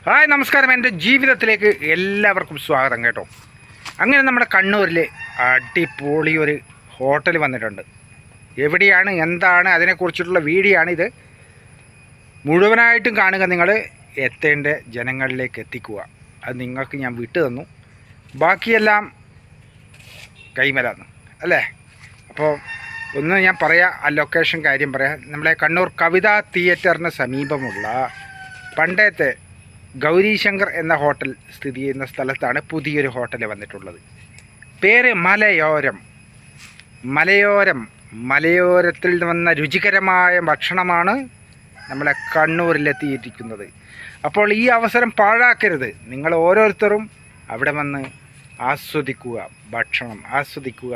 Hi നമസ്കാരം. എൻ്റെ ജീവിതത്തിലേക്ക് എല്ലാവർക്കും സ്വാഗതം കേട്ടോ. അങ്ങനെ നമ്മുടെ കണ്ണൂരിൽ അടിപൊളി ഒരു ഹോട്ടൽ വന്നിട്ടുണ്ട്. എവിടെയാണ് എന്താണ് അതിനെക്കുറിച്ചിട്ടുള്ള വീഡിയോ ആണ് ഇത്. മുഴുവനായിട്ടും കാണുക. നിങ്ങൾ എത്തേണ്ട ജനങ്ങളിലേക്ക് എത്തിക്കുക. അത് നിങ്ങൾക്ക് ഞാൻ വിട്ടു തന്നു. ബാക്കിയെല്ലാം കൈമലാന്ന് അല്ലേ. അപ്പോൾ ഒന്ന് ഞാൻ പറയാം, ആ ലൊക്കേഷൻ കാര്യം പറയാം. നമ്മളെ കണ്ണൂർ കവിതാ തിയേറ്ററിന് സമീപമുള്ള പണ്ടത്തെ ഗൗരീശങ്കർ എന്ന ഹോട്ടൽ സ്ഥിതി ചെയ്യുന്ന സ്ഥലത്താണ് പുതിയൊരു ഹോട്ടൽ വന്നിട്ടുള്ളത്. പേര് മലയോരം. മലയോരത്തിൽ വന്ന രുചികരമായ ഭക്ഷണമാണ് നമ്മളെ കണ്ണൂരിലെത്തിയിരിക്കുന്നത്. അപ്പോൾ ഈ അവസരം പാഴാക്കരുത്. നിങ്ങൾ ഓരോരുത്തരും അവിടെ വന്ന് ആസ്വദിക്കുക, ഭക്ഷണം ആസ്വദിക്കുക,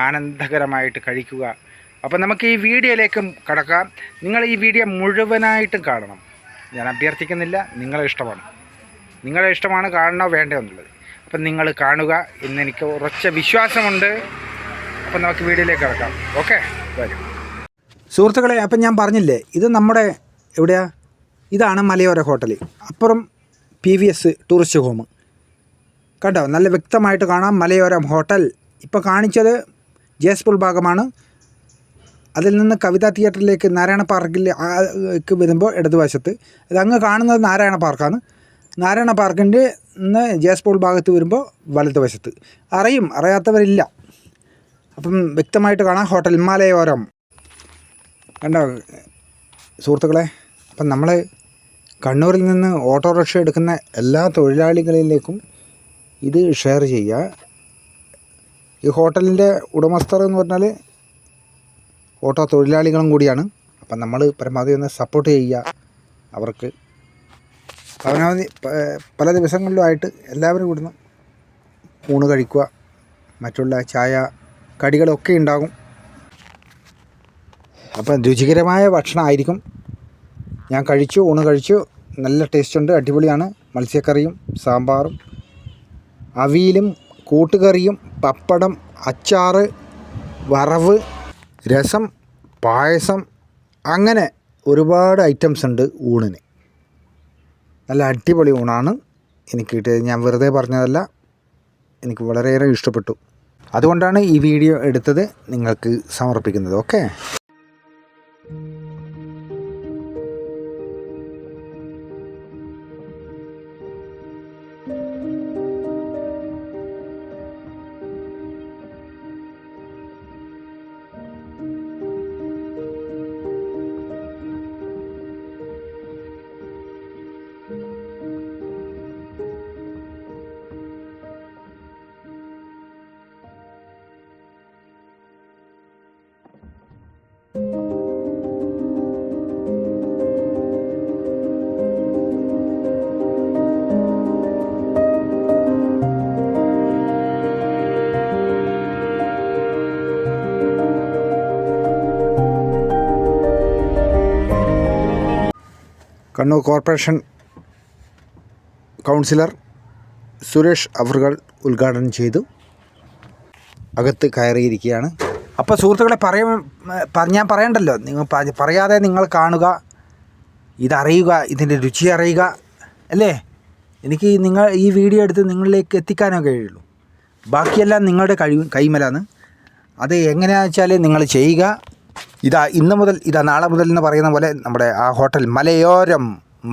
ആനന്ദകരമായിട്ട് കഴിക്കുക. അപ്പോൾ നമുക്ക് ഈ വീഡിയോയിലേക്ക് കടക്കാം. നിങ്ങൾ ഈ വീഡിയോ മുഴുവനായിട്ടും കാണണം. ഞാൻ അഭ്യർത്ഥിക്കുന്നില്ല, നിങ്ങളെ ഇഷ്ടമാണ് കാണണോ വേണ്ടോ എന്നുള്ളത്. അപ്പം നിങ്ങൾ കാണുക എന്നെനിക്ക് ഉറച്ച വിശ്വാസമുണ്ട്. അപ്പം നമുക്ക് വീഡിയോയിലേക്ക് കിടക്കാം. ഓക്കെ, വരും സുഹൃത്തുക്കളെ. അപ്പം ഞാൻ പറഞ്ഞില്ലേ, ഇത് നമ്മുടെ എവിടെയാ, ഇതാണ് മലയോര ഹോട്ടൽ. അപ്പുറം PVS ടൂറിസ്റ്റ് ഹോം കണ്ടോ, നല്ല വ്യക്തമായിട്ട് കാണാം. മലയോരം ഹോട്ടൽ ഇപ്പോൾ കാണിച്ചത് ജേസ്പൂൾ ഭാഗമാണ്. അതിൽ നിന്ന് കവിതാ തിയേറ്ററിലേക്ക് നാരായണ പാർക്കിലേക്ക് വരുമ്പോൾ ഇടതുവശത്ത്, അതങ്ങ് കാണുന്നത് നാരായണ പാർക്കാണ്. നാരായണ പാർക്കിൻ്റെ നിന്ന് ജേസ്പൂൾ ഭാഗത്ത് വരുമ്പോൾ വലതുവശത്ത്. അറിയാത്തവരില്ല. അപ്പം വ്യക്തമായിട്ട് കാണാം ഹോട്ടൽ മലയോരം. കണ്ടോ സുഹൃത്തുക്കളെ. അപ്പം നമ്മൾ കണ്ണൂരിൽ നിന്ന് ഓട്ടോറിക്ഷ എടുക്കുന്ന എല്ലാ തൊഴിലാളികളിലേക്കും ഇത് ഷെയർ ചെയ്യുക. ഈ ഹോട്ടലിൻ്റെ ഉടമസ്ഥർ എന്ന് പറഞ്ഞാൽ ഓട്ടോ തൊഴിലാളികളും കൂടിയാണ്. അപ്പം നമ്മൾ പരമാവധി ഒന്ന് സപ്പോർട്ട് ചെയ്യുക അവർക്ക്. പരമാവധി പല ദിവസങ്ങളിലുമായിട്ട് എല്ലാവരും ഇവിടുന്ന് ഊണ് കഴിക്കുക. മറ്റുള്ള ചായ കടികളൊക്കെ ഉണ്ടാകും. അപ്പം രുചികരമായ ഭക്ഷണമായിരിക്കും. ഞാൻ ഊണ് കഴിച്ചു. നല്ല ടേസ്റ്റ് ഉണ്ട്, അടിപൊളിയാണ്. മത്സ്യക്കറിയും സാമ്പാറും അവിയലും കൂട്ടുകറിയും പപ്പടം അച്ചാറ് വറവ് രസം പായസം അങ്ങനെ ഒരുപാട് ഐറ്റംസ് ഉണ്ട് ഊണിന്. നല്ല അടിപൊളി ഊണാണ് എനിക്ക് കിട്ടിയത്. ഞാൻ വെറുതെ പറഞ്ഞതല്ല, എനിക്ക് വളരെയേറെ ഇഷ്ടപ്പെട്ടു. അതുകൊണ്ടാണ് ഈ വീഡിയോ എടുത്തത് നിങ്ങൾക്ക് സമർപ്പിക്കുന്നത്. Okay. Kannur corporation councillor Suresh അവറുകൾ ഉദ്ഘാടനം ചെയ്തു. അകത്ത് കയറിയിരിക്കുകയാണ്. അപ്പോൾ സുഹൃത്തുക്കളെ ഞാൻ പറയണ്ടല്ലോ, നിങ്ങൾ പറയാതെ നിങ്ങൾ കാണുക, ഇതറിയുക, ഇതിൻ്റെ രുചി അറിയുക അല്ലേ. എനിക്ക് ഈ വീഡിയോ എടുത്ത് നിങ്ങളിലേക്ക് എത്തിക്കാനേ കഴിയുള്ളൂ. ബാക്കിയെല്ലാം നിങ്ങളുടെ കൈമലാണ്. അത് എങ്ങനെയാണെന്ന് വെച്ചാൽ നിങ്ങൾ ചെയ്യുക. ഇന്ന് മുതൽ നാളെ മുതൽ എന്ന് പറയുന്ന പോലെ നമ്മുടെ ആ ഹോട്ടൽ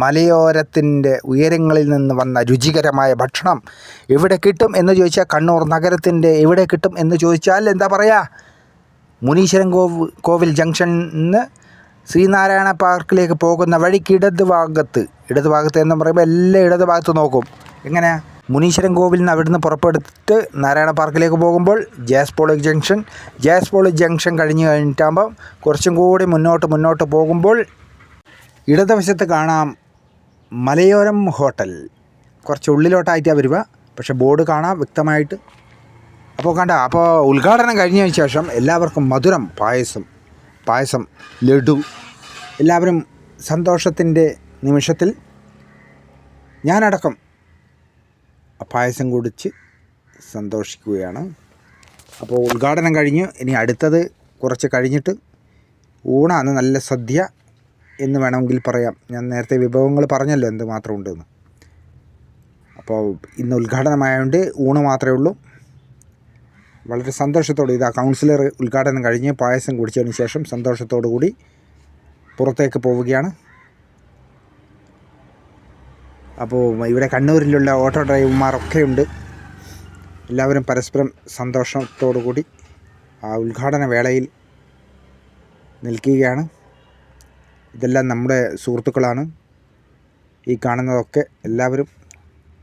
മലയോരത്തിൻ്റെ ഉയരങ്ങളിൽ നിന്ന് വന്ന രുചികരമായ ഭക്ഷണം എവിടെ കിട്ടും എന്ന് ചോദിച്ചാൽ, കണ്ണൂർ നഗരത്തിൻ്റെ എവിടെ കിട്ടും എന്ന് ചോദിച്ചാൽ എന്താ പറയുക, മുനീശ്വരൻ കോവിൽ ജംഗ്ഷനിൽ നിന്ന് ശ്രീനാരായണ പാർക്കിലേക്ക് പോകുന്ന വഴിക്ക് ഇടതുഭാഗത്ത് എന്ന് പറയുമ്പോൾ എല്ലാം ഇടതുഭാഗത്ത് നോക്കും. എങ്ങനെയാ, മുനീശ്വരൻ കോവിലിൽ നിന്ന് അവിടുന്ന് പുറപ്പെടുത്തിട്ട് നാരായണ പാർക്കിലേക്ക് പോകുമ്പോൾ ജാസ്പോൾ ജംഗ്ഷൻ കഴിഞ്ഞിട്ടാകുമ്പോൾ കുറച്ചും കൂടി മുന്നോട്ട് പോകുമ്പോൾ ഇടതുവശത്ത് കാണാം മലയോരം ഹോട്ടൽ. കുറച്ച് ഉള്ളിലോട്ടായിട്ടാണ് വരിക, പക്ഷേ ബോർഡ് കാണാം വ്യക്തമായിട്ട്. അപ്പോൾ ഉദ്ഘാടനം കഴിഞ്ഞതിന് ശേഷം എല്ലാവർക്കും മധുരം പായസം ലഡു, എല്ലാവരും സന്തോഷത്തിൻ്റെ നിമിഷത്തിൽ ഞാനടക്കം പായസം കുടിച്ച് സന്തോഷിക്കുകയാണ്. അപ്പോൾ ഉദ്ഘാടനം കഴിഞ്ഞ് ഇനി അടുത്തത് കുറച്ച് കഴിഞ്ഞിട്ട് ഊണാണ്, നല്ല സദ്യ എന്ന് വേണമെങ്കിൽ പറയാം. ഞാൻ നേരത്തെ വിഭവങ്ങൾ പറഞ്ഞല്ലോ എന്തുമാത്രം ഉണ്ടെന്ന്. അപ്പോൾ ഇന്ന് ഉദ്ഘാടനമായതുകൊണ്ട് ഊണ് മാത്രമേ ഉള്ളൂ. വളരെ സന്തോഷത്തോടെ ഇതാ കൗൺസിലർ ഉദ്ഘാടനം കഴിഞ്ഞ് പായസം കുടിച്ചതിന് ശേഷം സന്തോഷത്തോടു കൂടി പുറത്തേക്ക് പോവുകയാണ്. അപ്പോൾ ഇവിടെ കണ്ണൂരിലുള്ള ഓട്ടോ ഡ്രൈവർമാരൊക്കെ ഉണ്ട്. എല്ലാവരും പരസ്പരം സന്തോഷത്തോടു കൂടി ആ ഉദ്ഘാടന വേളയിൽ നിൽക്കുകയാണ്. ഇതെല്ലാം നമ്മുടെ സുഹൃത്തുക്കളാണ്. ഈ കാണുന്നതൊക്കെ എല്ലാവരും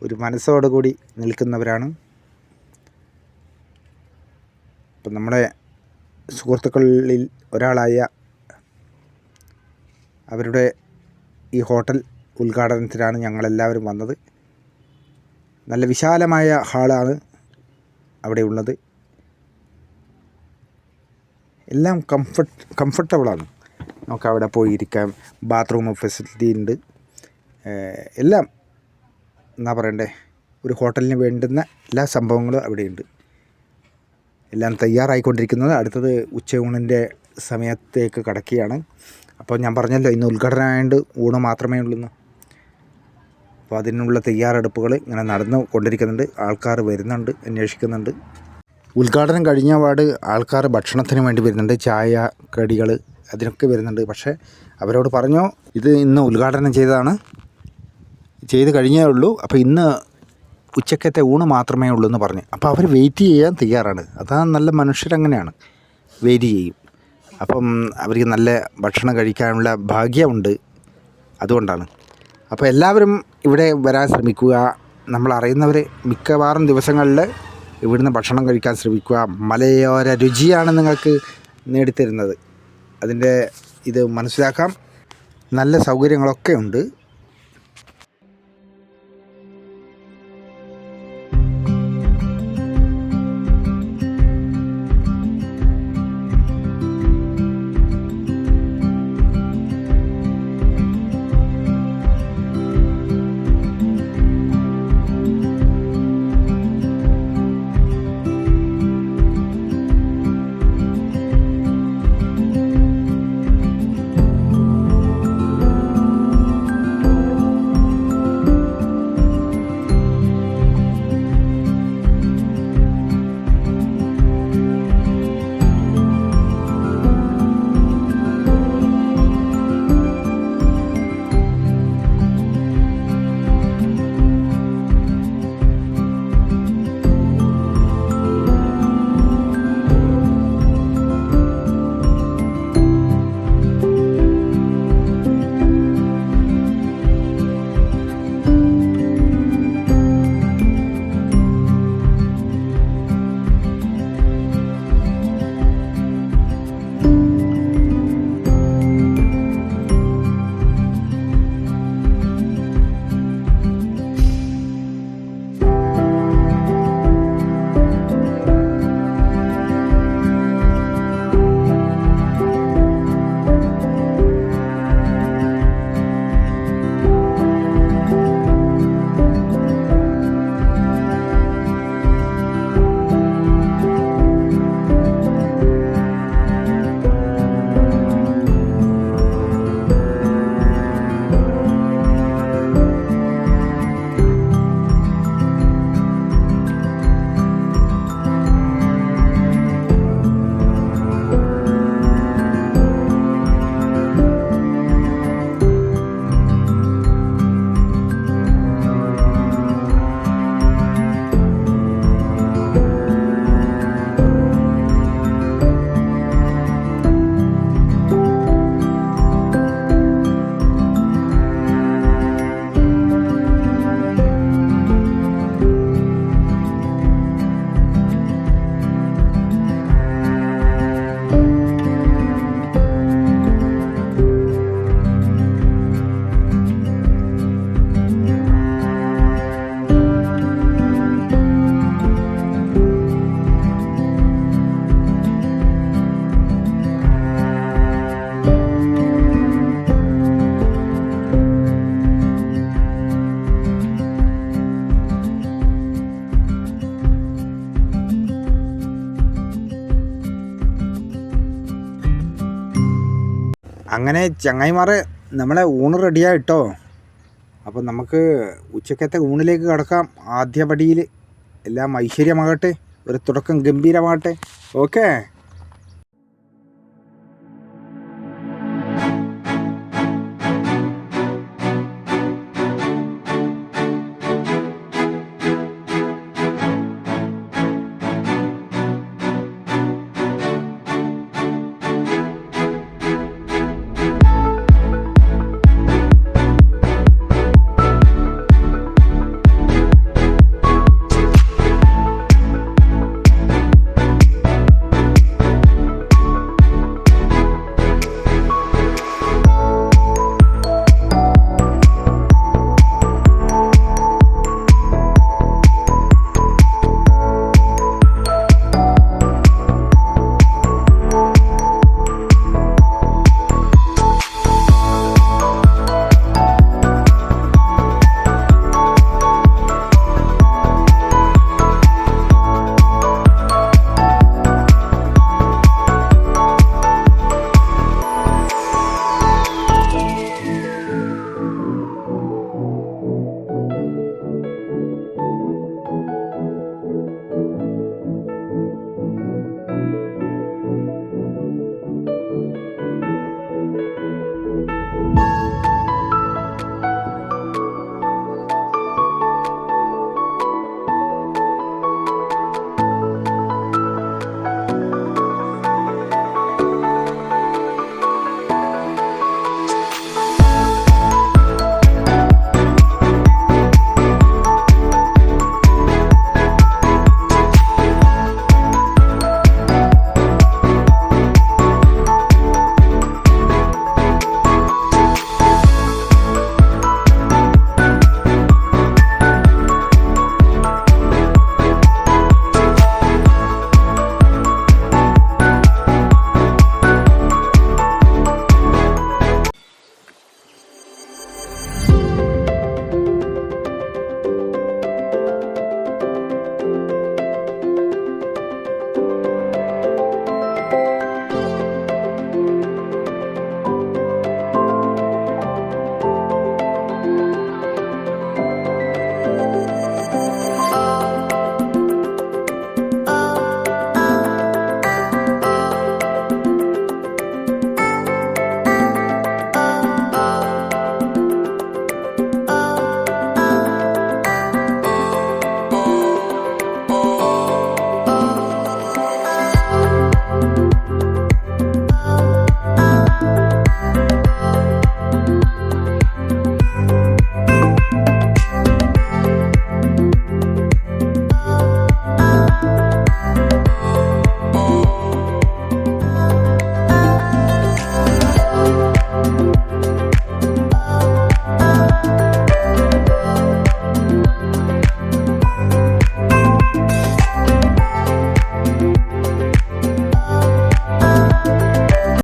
ഒരു മനസ്സോടുകൂടി നിൽക്കുന്നവരാണ്. അപ്പം നമ്മുടെ സുഹൃത്തുക്കളിൽ ഒരാളായ അവരുടെ ഈ ഹോട്ടൽ ഉദ്ഘാടനത്തിനാണ് ഞങ്ങളെല്ലാവരും വന്നത്. നല്ല വിശാലമായ ഹാളാണ് അവിടെ ഉള്ളത്. എല്ലാം കംഫർട്ടബിളാണ്. നമുക്ക് അവിടെ പോയി ഇരിക്കാം. ബാത്റൂം ഫെസിലിറ്റി ഉണ്ട്. എല്ലാം എന്താ പറയണ്ടേ, ഒരു ഹോട്ടലിന് വേണ്ടുന്ന എല്ലാ സംഭവങ്ങളും അവിടെയുണ്ട്. എല്ലാം തയ്യാറായിക്കൊണ്ടിരിക്കുന്നത്. അടുത്തത് ഉച്ചയൂണിൻ്റെ സമയത്തേക്ക് കടക്കുകയാണ്. അപ്പോൾ ഞാൻ പറഞ്ഞല്ലോ ഇന്ന് ഉദ്ഘാടനമായതുകൊണ്ട് ഊണ് മാത്രമേ ഉള്ളൂ. അപ്പോൾ അതിനുള്ള തയ്യാറെടുപ്പുകൾ ഇങ്ങനെ നടന്നു കൊണ്ടിരിക്കുന്നുണ്ട്. ആൾക്കാർ വരുന്നുണ്ട്, അന്വേഷിക്കുന്നുണ്ട്. ഉദ്ഘാടനം കഴിഞ്ഞ പാട് ആൾക്കാർ ഭക്ഷണത്തിന് വേണ്ടി വരുന്നുണ്ട്. ചായ, കടികൾ അതിനൊക്കെ വരുന്നുണ്ട്. പക്ഷേ അവരോട് പറഞ്ഞോ ഇത് ഇന്ന് ഉദ്ഘാടനം ചെയ്ത് കഴിഞ്ഞേ ഉള്ളൂ, അപ്പോൾ ഇന്ന് ഉച്ചക്കത്തെ ഊണ് മാത്രമേ ഉള്ളൂ എന്ന് പറഞ്ഞു. അപ്പോൾ അവർ വെയിറ്റ് ചെയ്യാൻ തയ്യാറാണ്. അതാണ് നല്ല മനുഷ്യരങ്ങനെയാണ്, വെയിറ്റ് ചെയ്യും. അപ്പം അവർക്ക് നല്ല ഭക്ഷണം കഴിക്കാനുള്ള ഭാഗ്യമുണ്ട്, അതുകൊണ്ടാണ്. അപ്പോൾ എല്ലാവരും ഇവിടെ വരാൻ ശ്രമിക്കുക. നമ്മൾ അറിയുന്നവർ മിക്കവാറും ദിവസങ്ങളിൽ ഇവിടുന്ന് ഭക്ഷണം കഴിക്കാൻ ശ്രമിക്കുക. മലയോര രുചിയാണ് നിങ്ങൾക്ക് നേടിത്തരുന്നത്. അതിൻ്റെ ഇത് മനസ്സിലാക്കാം. നല്ല സൗകര്യങ്ങളൊക്കെ ഉണ്ട്. അങ്ങനെ ചങ്ങായിമാരെ നമ്മളെ ഊണ് റെഡിയായിട്ടോ. അപ്പോൾ നമുക്ക് ഉച്ചക്കത്തെ ഊണിലേക്ക് കടക്കാം. ആദ്യ പടിയിൽ എല്ലാം ഐശ്വര്യമാകട്ടെ, ഒരു തുടക്കം ഗംഭീരമാകട്ടെ. ഓക്കേ.